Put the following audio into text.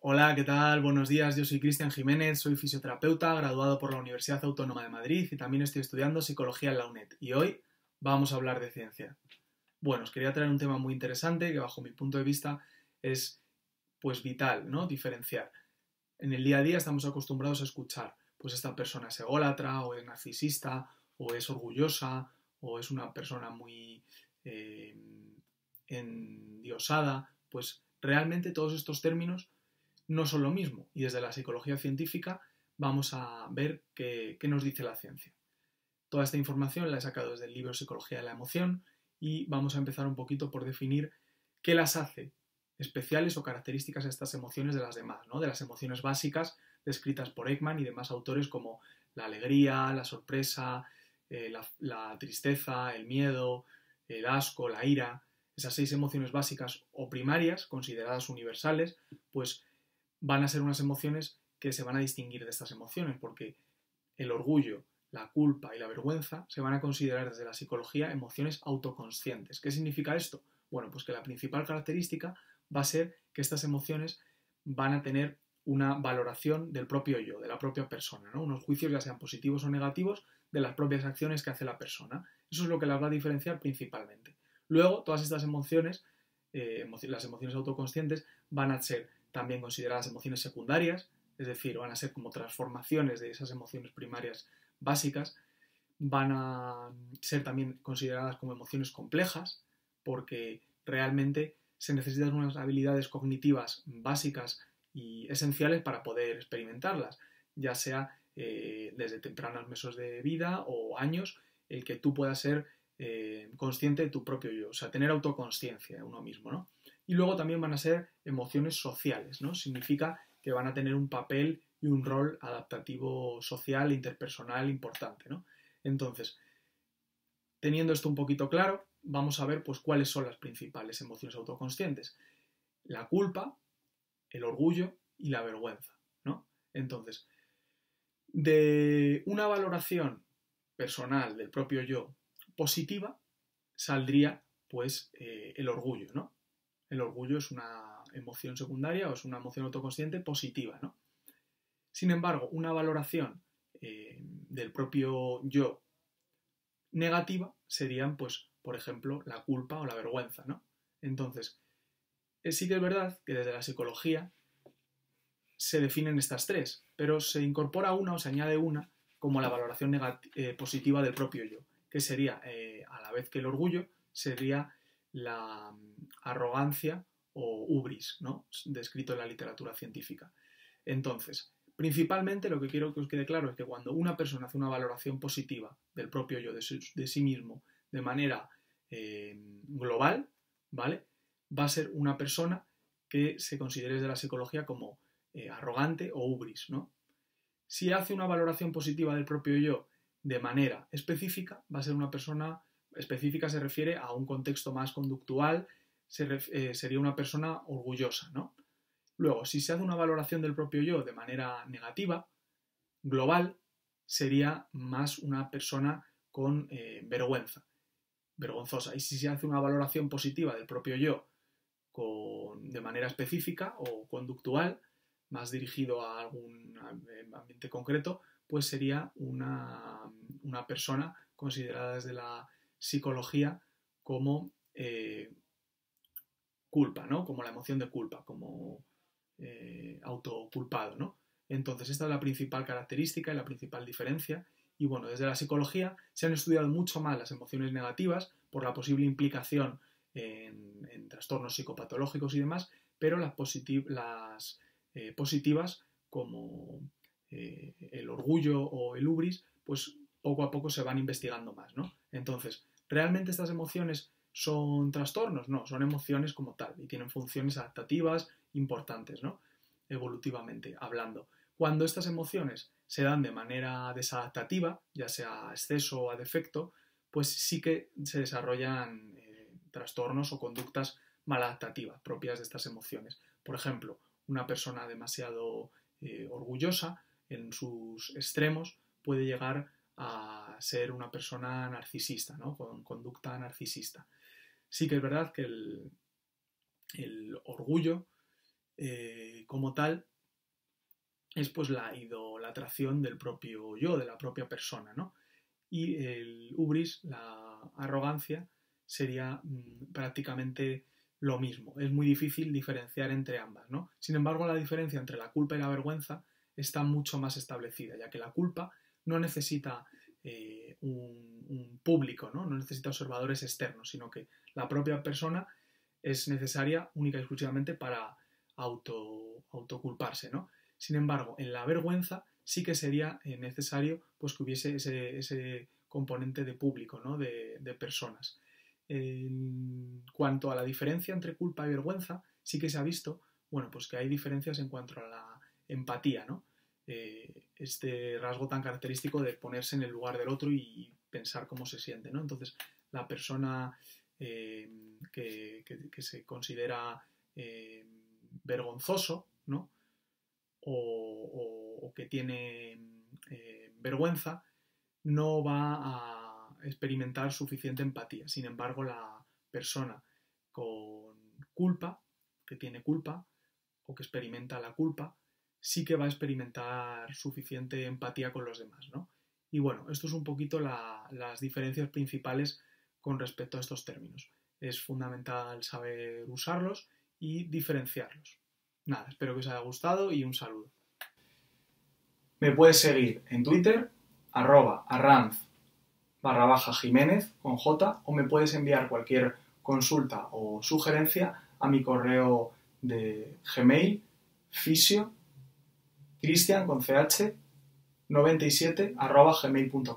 Hola, ¿qué tal? Buenos días, yo soy Cristian Jiménez, soy fisioterapeuta, graduado por la Universidad Autónoma de Madrid y también estoy estudiando psicología en la UNED. Y hoy vamos a hablar de ciencia. Bueno, os quería traer un tema muy interesante que bajo mi punto de vista es pues vital, ¿no? Diferenciar. En el día a día estamos acostumbrados a escuchar, pues esta persona es ególatra o es narcisista o es orgullosa o es una persona muy eh, endiosada, pues realmente todos estos términos no son lo mismo. Y desde la psicología científica vamos a ver qué nos dice la ciencia. Toda esta información la he sacado desde el libro Psicología de la Emoción y vamos a empezar un poquito por definir qué las hace especiales o características a estas emociones de las demás, ¿no? De las emociones básicas descritas por Ekman y demás autores como la alegría, la sorpresa, la tristeza, el miedo, el asco, la ira. Esas 6 emociones básicas o primarias, consideradas universales, pues van a ser unas emociones que se van a distinguir de estas emociones, porque el orgullo, la culpa y la vergüenza se van a considerar desde la psicología emociones autoconscientes. ¿Qué significa esto? Bueno, pues que la principal característica va a ser que estas emociones van a tener una valoración del propio yo, de la propia persona, ¿no? Unos juicios ya sean positivos o negativos de las propias acciones que hace la persona. Eso es lo que las va a diferenciar principalmente. Luego, todas estas emociones, las emociones autoconscientes, van a ser también consideradas emociones secundarias, es decir, van a ser como transformaciones de esas emociones primarias básicas, van a ser también consideradas como emociones complejas, porque realmente se necesitan unas habilidades cognitivas básicas y esenciales para poder experimentarlas, ya sea desde tempranos meses de vida o años, el que tú puedas ser consciente de tu propio yo, o sea, tener autoconsciencia de uno mismo, ¿no? Y luego también van a ser emociones sociales, ¿no? Significa que van a tener un papel y un rol adaptativo social e interpersonal importante, ¿no? Entonces, teniendo esto un poquito claro, vamos a ver pues cuáles son las principales emociones autoconscientes. La culpa, el orgullo y la vergüenza, ¿no? Entonces, de una valoración personal del propio yo positiva, saldría pues el orgullo, ¿no? El orgullo es una emoción secundaria o es una emoción autoconsciente positiva, ¿no? Sin embargo, una valoración del propio yo negativa serían, pues, por ejemplo, la culpa o la vergüenza, ¿no? Entonces, sí que es verdad que desde la psicología se definen estas tres, pero se incorpora una o se añade una como la valoración positiva del propio yo, que sería, a la vez que el orgullo, sería la arrogancia o hubris, ¿no? Descrito en la literatura científica. Entonces, principalmente lo que quiero que os quede claro es que cuando una persona hace una valoración positiva del propio yo, de sí mismo, de manera global, ¿vale? Va a ser una persona que se considere desde la psicología como arrogante o hubris, ¿no? Si hace una valoración positiva del propio yo de manera específica, va a ser una persona específica, se refiere a un contexto más conductual, sería una persona orgullosa, ¿no? Luego, si se hace una valoración del propio yo de manera negativa, global, sería más una persona con vergüenza, vergonzosa. Y si se hace una valoración positiva del propio yo de manera específica o conductual, más dirigido a algún ambiente concreto, pues sería una persona considerada desde la psicología como culpa, ¿no? Como la emoción de culpa, como autoculpado, ¿no? Entonces, esta es la principal característica y la principal diferencia. Y bueno, desde la psicología se han estudiado mucho más las emociones negativas por la posible implicación en trastornos psicopatológicos y demás, pero las positivas, como el orgullo o el hubris, pues poco a poco se van investigando más, ¿no? Entonces, ¿realmente estas emociones son trastornos? No, son emociones como tal y tienen funciones adaptativas importantes, ¿no? Evolutivamente hablando. Cuando estas emociones se dan de manera desadaptativa, ya sea a exceso o a defecto, pues sí que se desarrollan trastornos o conductas maladaptativas propias de estas emociones. Por ejemplo, una persona demasiado orgullosa en sus extremos puede llegar a ser una persona narcisista, ¿no? Con conducta narcisista. Sí que es verdad que el orgullo como tal es pues la idolatración del propio yo, de la propia persona, ¿no? Y el hubris, la arrogancia, sería prácticamente lo mismo. Es muy difícil diferenciar entre ambas, ¿no? Sin embargo, la diferencia entre la culpa y la vergüenza está mucho más establecida, ya que la culpa no necesita un público, ¿no? No necesita observadores externos, sino que la propia persona es necesaria única y exclusivamente para autoculparse, ¿no? Sin embargo, en la vergüenza sí que sería necesario pues, que hubiese ese componente de público, ¿no? de personas. En cuanto a la diferencia entre culpa y vergüenza, sí que se ha visto, bueno, pues que hay diferencias en cuanto a la empatía, ¿no? Este rasgo tan característico de ponerse en el lugar del otro y pensar cómo se siente, ¿no? Entonces, la persona que se considera vergonzoso, ¿no? O que tiene vergüenza, no va a experimentar suficiente empatía. Sin embargo, la persona con culpa, que tiene culpa, o que experimenta la culpa, sí que va a experimentar suficiente empatía con los demás, ¿no? Y bueno, esto es un poquito las diferencias principales con respecto a estos términos. Es fundamental saber usarlos y diferenciarlos. Nada, espero que os haya gustado y un saludo. Me puedes seguir en Twitter, @arranz_Jiménez con J, o me puedes enviar cualquier consulta o sugerencia a mi correo de Gmail, fisio, cristian con ch, 97 @gmail.com.